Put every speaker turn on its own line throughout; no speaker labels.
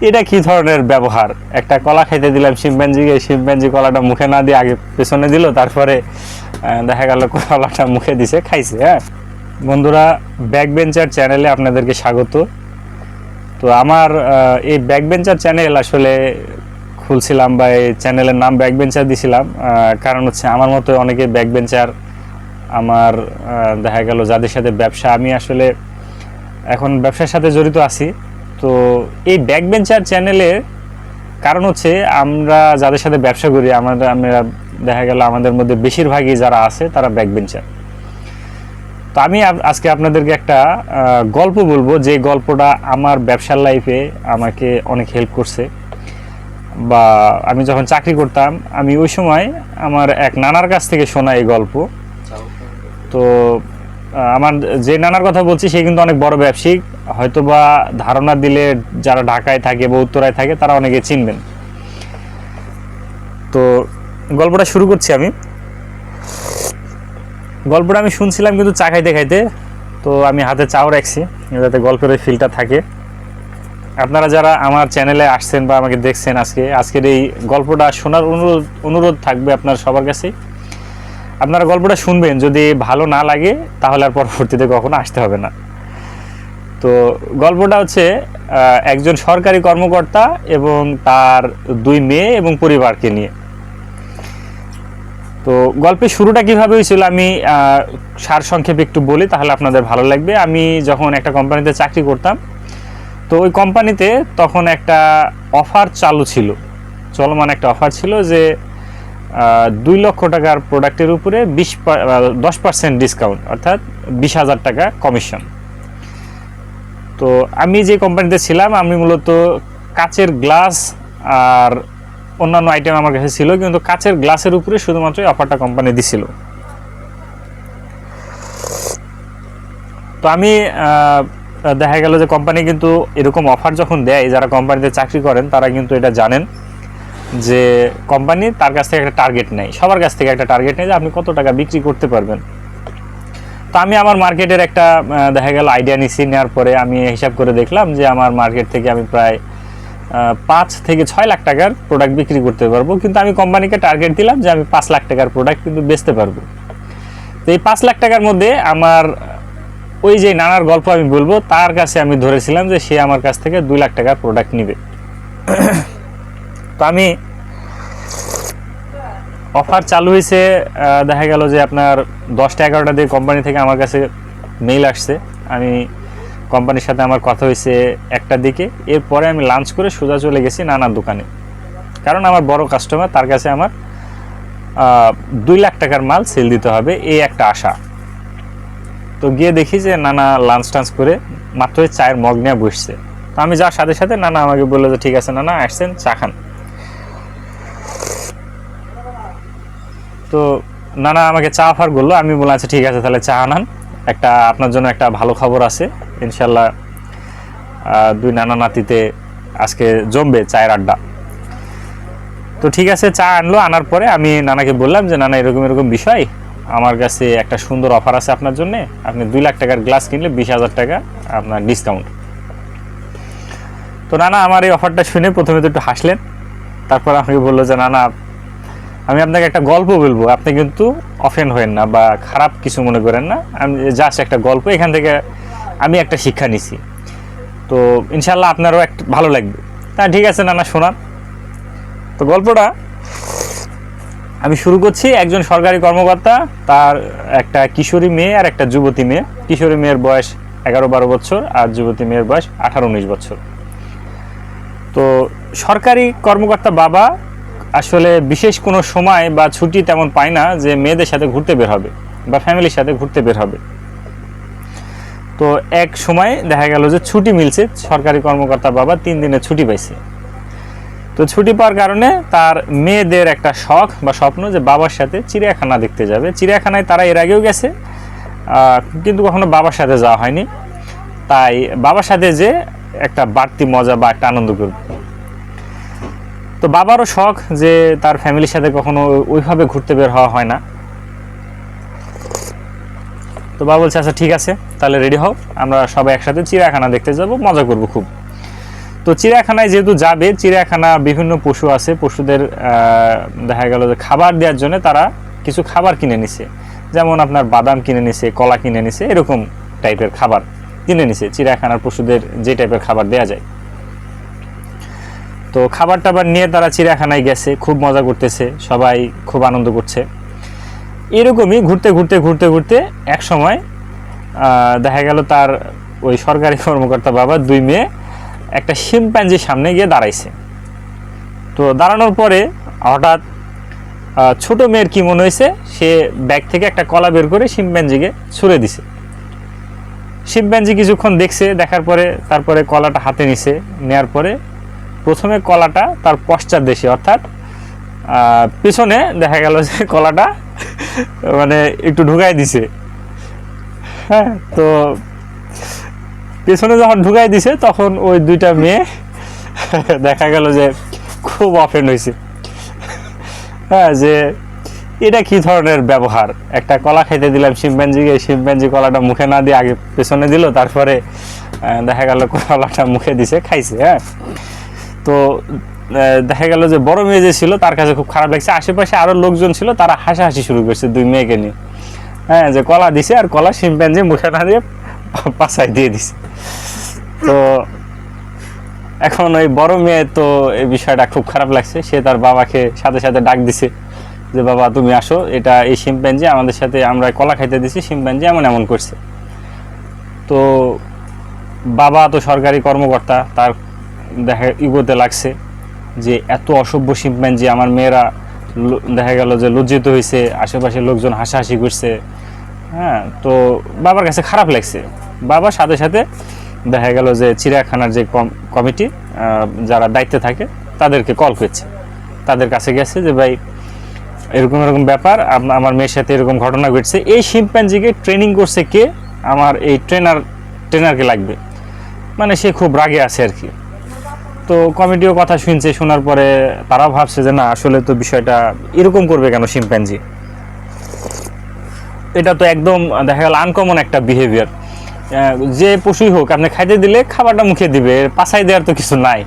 এটা কি ধরনের ব্যবহার? একটা কলা খাইতে দিলাম শিম্পাঞ্জিকে, শিম্পাঞ্জি কলাটা মুখে না দিয়ে আগে পেছনে দিল, তারপরে দেখা গেল কলাটা মুখে দিছে, খাইছে। হ্যাঁ বন্ধুরা, ব্যাকবেঞ্চার চ্যানেলে আপনাদেরকে স্বাগত। তো আমার এই ব্যাকবেঞ্চার চ্যানেল আসলে খুলছিলাম বা এই চ্যানেলের নাম ব্যাকবেঞ্চার দিছিলাম, কারণ হচ্ছে আমার মতো অনেকে ব্যাকবেঞ্চার, আমার দেখা গেল যাদের সাথে ব্যবসা, আমি আসলে এখন ব্যবসার সাথে জড়িত আছি। তো এই ব্যাকবেঞ্চার চ্যানেলের কারণ হচ্ছে আমরা যাদের সাথে ব্যবসা করি, আমরা দেখা গেল আমাদের মধ্যে বেশিরভাগই যারা আছে তারা ব্যাকবেঞ্চার। তো আমি আজকে আপনাদেরকে একটা গল্প বলবো, যে গল্পটা আমার ব্যবসার লাইফে আমাকে অনেক হেল্প করছে। বা আমি যখন চাকরি করতাম, আমি ওই সময় আমার এক নানার কাছ থেকে শোনা এই গল্প। তো আমার যে নানার কথা বলছি সে কিন্তু অনেক বড় ব্যবসায়িক, হয়তোবা ধারণা দিলে যারা ঢাকায় থাকে বা উত্তরায় থাকে তারা অনেকে চিনবেন। তো গল্পটা শুরু করছি আমি। গল্পটা আমি শুনছিলাম কিন্তু চা খাইতে খাইতে, তো আমি হাতে চাও রাখছি যাতে গল্পের ওই ফিলটা থাকে। আপনারা যারা আমার চ্যানেলে আসছেন বা আমাকে দেখছেন, আজকের এই গল্পটা শোনার অনুরোধ থাকবে আপনার সবার কাছে। আপনারা গল্পটা শুনবেন, যদি ভালো না লাগে তাহলে আর পরবর্তীতে কখনো আসতে হবে না। তো গল্পটা হচ্ছে একজন সরকারি কর্মকর্তা এবং তার 2 মেয়ে এবং পরিবারকে নিয়ে। তো গল্পের শুরুটা কিভাবে হয়েছিল আমি সারসংক্ষেপে একটু বলি, তাহলে আপনাদের ভালো লাগবে। আমি যখন একটা কোম্পানিতে চাকরি করতাম, তো ওই কোম্পানিতে তখন একটা অফার চালু ছিল, চলমান একটা অফার ছিল যে 2 লক্ষ টাকার প্রোডাক্টের উপরে 10% ডিসকাউন্ট, অর্থাৎ 20,000 টাকা কমিশন। তো আমি যে কোম্পানিতে ছিলাম, আমি মূলত কাচের গ্লাস আর অন্যান্য আইটেম আমার কাছে ছিল, কিন্তু কাচের গ্লাসের উপরে শুধুমাত্র অফারটা কোম্পানি দিছিল। তো আমি দেখা গেল যে কোম্পানি কিন্তু এরকম অফার যখন দেয়, যারা কোম্পানিতে চাকরি করেন তারা কিন্তু এটা জানেন যে কোম্পানি তার কাছ থেকে একটা টার্গেট নেয়, সবার কাছ থেকে একটা টার্গেট নেয় যে আপনি কত টাকা বিক্রি করতে পারবেন। তো আমি আমার মার্কেটের একটা দেখা গেল আইডিয়া নিছি, নেওয়ার পরে আমি হিসাব করে দেখলাম যে আমার মার্কেট থেকে আমি প্রায় 5 থেকে 6 লাখ টাকার প্রোডাক্ট বিক্রি করতে পারবো। কিন্তু আমি কোম্পানিকে টার্গেট দিলাম যে আমি 5 লাখ টাকার প্রোডাক্ট কিন্তু বেচতে পারবো। তো এই 5 লাখ টাকার মধ্যে আমার ওই যে নানার গল্প আমি বলবো, তার কাছে আমি ধরেছিলাম যে সে আমার কাছ থেকে 2 লাখ টাকার প্রোডাক্ট নিবে। তো আমি অফার চালু হয়েছে, দেখা গেল যে আপনার 10টা 11টা দিয়ে কোম্পানি থেকে আমার কাছে মেইল আসছে। আমি কোম্পানির সাথে আমার কথা হয়েছে 1টার দিকে। এরপরে আমি লাঞ্চ করে সোজা চলে গেছি নানার দোকানে, কারণ আমার বড় কাস্টমার, তার কাছে আমার 2 লাখ টাকার মাল সেল দিতে হবে, এই একটা আশা। তো গিয়ে দেখি যে নানা লাঞ্চ টাঞ্চ করে মাত্র চায়ের মগ নিয়ে বসছে। তো আমি যাওয়ার সাথে সাথে নানা আমাকে বললো যে ঠিক আছে নানা, আসছেন, চা খান। তো নানা আমাকে চা অফার করলো। আমি বললাম আচ্ছা ঠিক আছে, তাহলে চা আনান, একটা আপনার জন্য একটা ভালো খবর আছে, ইনশাল্লাহ 2 নানা নাতিতে আজকে জমবে চায়ের আড্ডা। তো ঠিক আছে, চা আনলো। আনার পরে আমি নানাকে বললাম যে নানা এরকম এরকম বিষয়, আমার কাছে একটা সুন্দর অফার আছে আপনার জন্য, আপনি 2 লাখ টাকার গ্লাস কিনলে 20,000 টাকা আপনার ডিসকাউন্ট। তো নানা আমার এই অফারটা শুনে প্রথমে তো একটু হাসলেন, তারপর আমাকে বললো যে নানা আমি আপনাকে একটা গল্প বলবো, আপনি কিন্তু অফেন্ড হবেন না বা খারাপ কিছু মনে করেন না, আমি জাস্ট একটা গল্প, এখান থেকে আমি একটা শিক্ষা নিছি, তো ইনশাল্লাহ আপনারও একটা ভালো লাগবে। তা ঠিক আছে নানা, শোনান। তো গল্পটা আমি শুরু করছি। একজন সরকারি কর্মকর্তা, তার একটা কিশোরী মেয়ে আর একটা যুবতী মেয়ে। কিশোরী মেয়ের বয়স 11-12 বছর আর যুবতী মেয়ের বয়স 18-19 বছর। তো সরকারি কর্মকর্তা বাবা আসলে বিশেষ কোনো সময় বা ছুটি তেমন পায় না যে মেয়েদের সাথে ঘুরতে বের হবে বা ফ্যামিলির সাথে ঘুরতে বের হবে। তো এক সময় দেখা গেল যে ছুটি মিলছে, সরকারি কর্মকর্তা বাবা 3 দিনের ছুটি পাইছে। তো ছুটি পাওয়ার কারণে তার মেয়েদের একটা শখ বা স্বপ্ন যে বাবার সাথে চিড়িয়াখানা দেখতে যাবে। চিড়িয়াখানায় তারা এর আগেও গেছে, কিন্তু কখনো বাবার সাথে যাওয়া হয়নি, তাই বাবার সাথে যে একটা বাড়তি মজা বা একটা আনন্দ করবে। তো বাবারও শখ যে তার ফ্যামিলির সাথে কখনো ওইভাবে ঘুরতে বের হওয়া হয় না। তো বাবা বলছে আচ্ছা ঠিক আছে, তাহলে রেডি হও, আমরা সবাই একসাথে চিড়িয়াখানা দেখতে যাব, মজা করব খুব। তো চিড়িয়াখানায় যেহেতু যাবে, চিড়িয়াখানা বিভিন্ন পশু আছে, পশুদের দেখা গেল যে খাবার দেওয়ার জন্য তারা কিছু খাবার কিনে নিছে, যেমন আপনার বাদাম কিনে নিছে, কলা কিনে নিছে, এরকম টাইপের খাবার কিনে নিছে চিড়িয়াখানার পশুদের যে টাইপের খাবার দেওয়া যায়। তো খাবার টাবার নিয়ে তারা চিড়িয়াখানায় গেছে, খুব মজা করতেছে, সবাই খুব আনন্দ করছে। এরকমই ঘুরতে ঘুরতে ঘুরতে ঘুরতে এক সময় দেখা গেল তার ওই সরকারি কর্মকর্তা বাবা 2 মেয়ে একটা শিম্পাঞ্জির সামনে গিয়ে দাঁড়াইছে। তো দাঁড়ানোর পরে হঠাৎ ছোট মেয়ের কি মনে হয়েছে, সে ব্যাগ থেকে একটা কলা বের করে শিম্পাঞ্জিকে ছুঁড়ে দিছে। শিম্পাঞ্জি কিছুক্ষণ দেখছে, দেখার পরে তারপরে কলাটা হাতে নিছে, নেয়ার পরে প্রথমে কলাটা তার পশ্চাৎ দেশে অর্থাৎ পেছনে দেখা গেল যে কলাটা মানে একটু ঢুকাই দিছে। হ্যাঁ, তো পেছনে যখন ঢুকাই দিছে তখন ওই 2টা মেয়ে দেখা গেল যে খুব অফেন্ড হয়েছে। হ্যাঁ, যে এটা কি ধরনের ব্যবহার, একটা কলা খাইতে দিলাম শিম্পাঞ্জিকে, শিম্পাঞ্জি কলাটা মুখে না দিয়ে আগে পেছনে দিল, তারপরে দেখা গেল কলাটা মুখে দিছে, খাইছে। হ্যাঁ, তো দেখা গেল যে বড় মেয়ে যে ছিল তার কাছে খুব খারাপ লাগছে। আশেপাশে আরো লোকজন ছিল, তারা হাসাহাসি শুরু করছে 2 মেয়েকে নিয়ে। হ্যাঁ, যে কলা দিছে আর কলা শিম্পাঞ্জি মুখে না দিয়ে পাছায় দিয়ে দিছে। তো এখন ওই বড় মেয়ে তো এই বিষয়টা খুব খারাপ লাগছে, সে তার বাবাকে সাথে সাথে ডাক দিছে যে বাবা তুমি আসো, এটা এই শিম্পাঞ্জি আমাদের সাথে, আমরা কলা খাইতে দিছি, শিম্পাঞ্জি এমন এমন করছে। তো বাবা তো সরকারি কর্মকর্তা, তার দেখা ইগোতে লাগছে যে এত অসভ্য শিম্পাঞ্জি, আমার মেয়েরা দেখা গেল যে লজ্জিত হয়েছে, আশেপাশে লোকজন হাসাহাসি করছে। হ্যাঁ, তো বাবার কাছে খারাপ লাগছে। বাবার সাথে সাথে দেখা গেল যে চিড়িয়াখানার যে কমিটি যারা দায়িত্বে থাকে তাদেরকে কল করছে, তাদের কাছে গেছে যে ভাই এরকম এরকম ব্যাপার, আমার মেয়ের সাথে এরকম ঘটনা ঘটছে, এই শিম্পাঞ্জিকে ট্রেনিং করছে কে, আমার এই ট্রেনারকে লাগবে। মানে সে খুব রাগে আছে আর কি। তো কমিটিও কথা শুনছে, শোনার পরে তারাও ভাবছে যে না আসলে তো বিষয়টা এরকম করবে কেন শিম্পাঞ্জি, এটা তো একদম দেখা গেল আনকমন একটা বিহেভিয়ার। যে পশুই হোক আপনি খাইতে দিলে খাবারটা মুখে দিবে, পাছাই দেওয়ার তো কিছু নাই।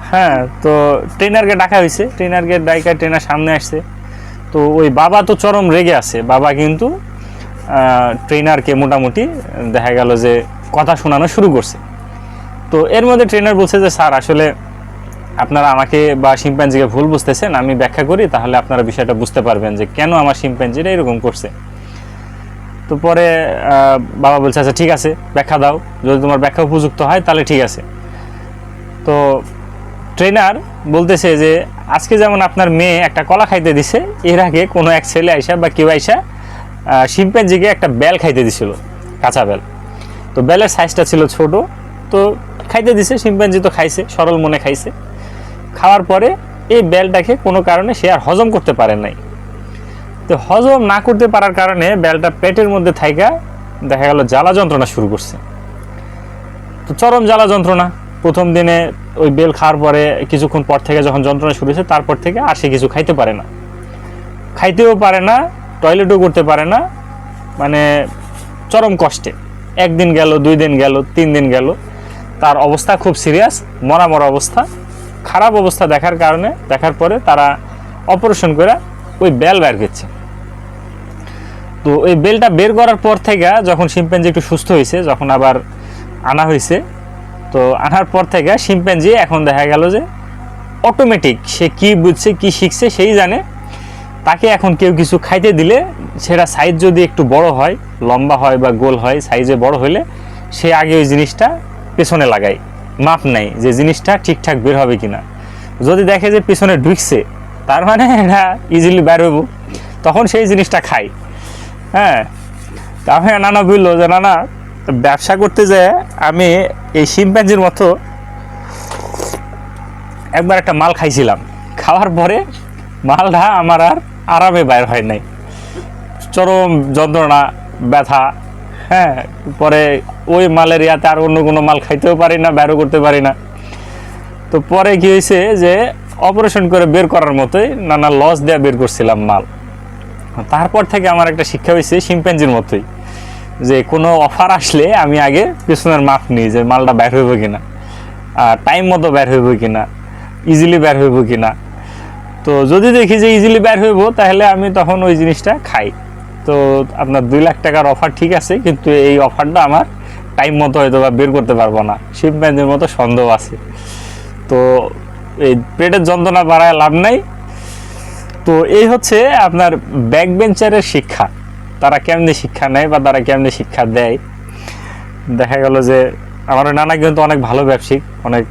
হ্যাঁ, তো ট্রেনারকে ডাকা হয়েছে, ট্রেনারকে ডাইকা ট্রেনার সামনে আসছে। তো ওই বাবা তো চরম রেগে আছে, বাবা কিন্তু ট্রেনারকে মোটামুটি দেখা গেল যে কথা শোনানো শুরু করছে। তো এর মধ্যে ট্রেনার বলছে যে স্যার আসলে আপনারা আমাকে বা শিম্পাঞ্জিকে ভুল বুঝতেছেন, আমি ব্যাখ্যা করি তাহলে আপনারা বিষয়টা বুঝতে পারবেন যে কেন আমার শিম্পাঞ্জিটা এরকম করছে। তো পরে বাবা বলছে আচ্ছা ঠিক আছে ব্যাখ্যা দাও, যদি তোমার ব্যাখ্যা উপযুক্ত হয় তাহলে ঠিক আছে। তো ট্রেনার বলতেছে যে আজকে যেমন আপনার মেয়ে একটা কলা খাইতে দিছে, এর আগে কোনো এক ছেলে আইসা বা কেউ আইসা শিম্পাঞ্জিকে একটা বেল খাইতে দিছিল, কাঁচা বেল। তো বেলের সাইজটা ছিল ছোট, তো খাইতে দিছে, শিম্পাঞ্জি তো খাইছে, সরল মনে খাইছে। খাওয়ার পরে এই বেলটাকে কোনো কারণে সে আর হজম করতে পারে নাই। তো হজম না করতে পারার কারণে বেলটা পেটের মধ্যে থাইকা দেখা গেল জ্বালা যন্ত্রণা শুরু করছে। তো চরম জ্বালা যন্ত্রণা। প্রথম দিনে ওই বেল খাওয়ার পরে কিছুক্ষণ পর থেকে যখন যন্ত্রণা শুরু হয়েছে, তারপর থেকে আর সে কিছু খাইতে পারে না, খাইতেও পারে না, টয়লেটও করতে পারে না, মানে চরম কষ্টে। 1 দিন গেল, 2 দিন গেল, 3 দিন গেল, তার অবস্থা খুব সিরিয়াস, মরা মরা অবস্থা। খারাপ অবস্থা দেখার পরে তারা অপারেশন করে ওই বেল বের করছে। তো ওই বেলটা বের করার পর থেকে যখন শিম্পাঞ্জি একটু সুস্থ হয়েছে, যখন আবার আনা হয়েছে, তো আনার পর থেকে শিম্পাঞ্জি এখন দেখা গেল যে অটোমেটিক সে কি বুঝছে, কি শিখছে সেই জানে। তাকে এখন কেউ কিছু খাইতে দিলে সেটা সাইজ যদি একটু বড় হয়, লম্বা হয় বা গোল হয়, সাইজে বড় হলে সে আগে ওই জিনিসটা পেছনে লাগায়, মাপ নেয় যে জিনিসটা ঠিকঠাক বের হবে কিনা। যদি দেখে যে পেছনে ঢুকছে, তার মানে এটা ইজিলি বের হইব, তখন সেই জিনিসটা খায়। হ্যাঁ, তাহলে নানা বললো যে নানা ব্যবসা করতে যায় আমি এই শিম্পাঞ্জির মতো একবার একটা মাল খাইছিলাম, খাওয়ার পরে মালটা আমার আর আরামে বাইর হয় নাই, চরম যন্ত্রণা, ব্যথা। হ্যাঁ, পরে ওই মালের ইয়াতে আর অন্য কোনো মাল খাইতেও পারি না, বেরও করতে পারি না। তো পরে কি হয়েছে যে অপারেশন করে বের করার মতোই নানা লস দেওয়া বের করছিলাম মাল। তারপর থেকে আমার একটা শিক্ষা হয়েছে শিম্পাঞ্জির মতোই, যে কোনো অফার আসলে আমি আগে পেছনের মাপ নিই যে মালটা বের হইব কিনা। টাইম মতো বের হইব কিনা, ইজিলি বের হইব কিনা। তো যদি দেখি যে ইজিলি বের হইব তাহলে আমি তখন ওই জিনিসটা খাই। তো আপনার 2 লাখ টাকার অফার ঠিক আছে, কিন্তু এই অফারটা আমার টাইম মতো হয়তো বা বের করতে পারবো না, শিপম্যানদের মতো সন্দেহ আছে। তো এই পেটের যন্ত্রণা বাড়ায় লাভ নাই। তো এই হচ্ছে আপনার ব্যাক বেঞ্চারের শিক্ষা, তারা কেমনি শিক্ষা নেয় বা তারা কেমনি শিক্ষা দেয়। দেখা গেল যে আমার নানা কিন্তু অনেক ভালো ব্যবসায়িক, অনেক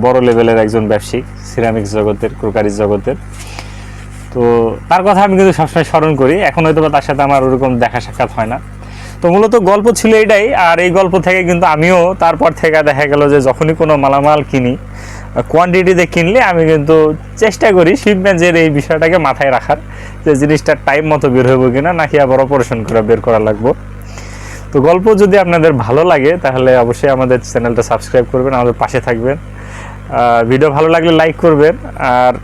বড় লেভেলের একজন ব্যবসায়িক, সিরামিক্স জগতের, ক্রোকারিজ জগতের। তো তার কথা আমি কিন্তু সবসময় স্মরণ করি। এখন হয়তো বা তার সাথে আমার ওরকম দেখা সাক্ষাৎ হয় না। তো মূলত গল্প ছিল এটাই। আর এই গল্প থেকে কিন্তু আমিও তারপর থেকে দেখা গেল যে যখনই কোনো মালামাল কিনি, কোয়ান্টিটিতে কিনলে আমি কিন্তু চেষ্টা করি শিপমেন্টের এই বিষয়টাকে মাথায় রাখার, যে জিনিসটা টাইম মতো বের হইব কিনা, নাকি আবার অপারেশন করে বের করা লাগবো। তো গল্প যদি আপনাদের ভালো লাগে তাহলে অবশ্যই আমাদের চ্যানেলটা সাবস্ক্রাইব করবেন, আমাদের পাশে থাকবেন। ভিডিও ভালো লাগলে লাইক করবেন, আর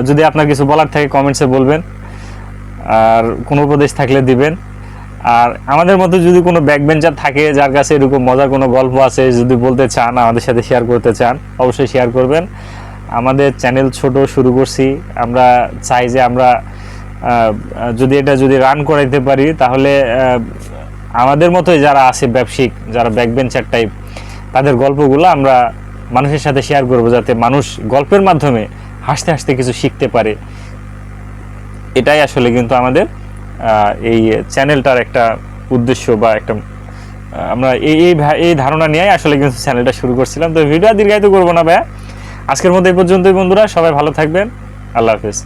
যদি আপনার কিছু বলার থাকে কমেন্টসে বলবেন, আর কোনো উপদেশ থাকলে দিবেন। আর আমাদের মতো যদি কোনো ব্যাকবেঞ্চার থাকে যার কাছে এরকম মজার কোনো গল্প আছে, যদি বলতে চান, আমাদের সাথে শেয়ার করতে চান, অবশ্যই শেয়ার করবেন। আমাদের চ্যানেল ছোট শুরু করছি, আমরা চাই যে আমরা যদি রান করাইতে পারি তাহলে আমাদের মতোই যারা আছে ব্যবসায়িক, যারা ব্যাকবেঞ্চার টাইপ, তাদের গল্পগুলো আমরা মানুষের সাথে শেয়ার করব, যাতে মানুষ গল্পের মাধ্যমে হাসতে হাসতে কিছু শিখতে পারে। এটাই আসলে কিন্তু আমাদের এই চ্যানেলটার একটা উদ্দেশ্য, বা একটা আমরা এই ধারণা নিয়েই আসলে কিন্তু চ্যানেলটা শুরু করছিলাম। তো ভিডিও দীর্ঘায়িত করবো না ভাইয়া, আজকের মতো এই পর্যন্তই বন্ধুরা, সবাই ভালো থাকবেন, আল্লাহ হাফেজ।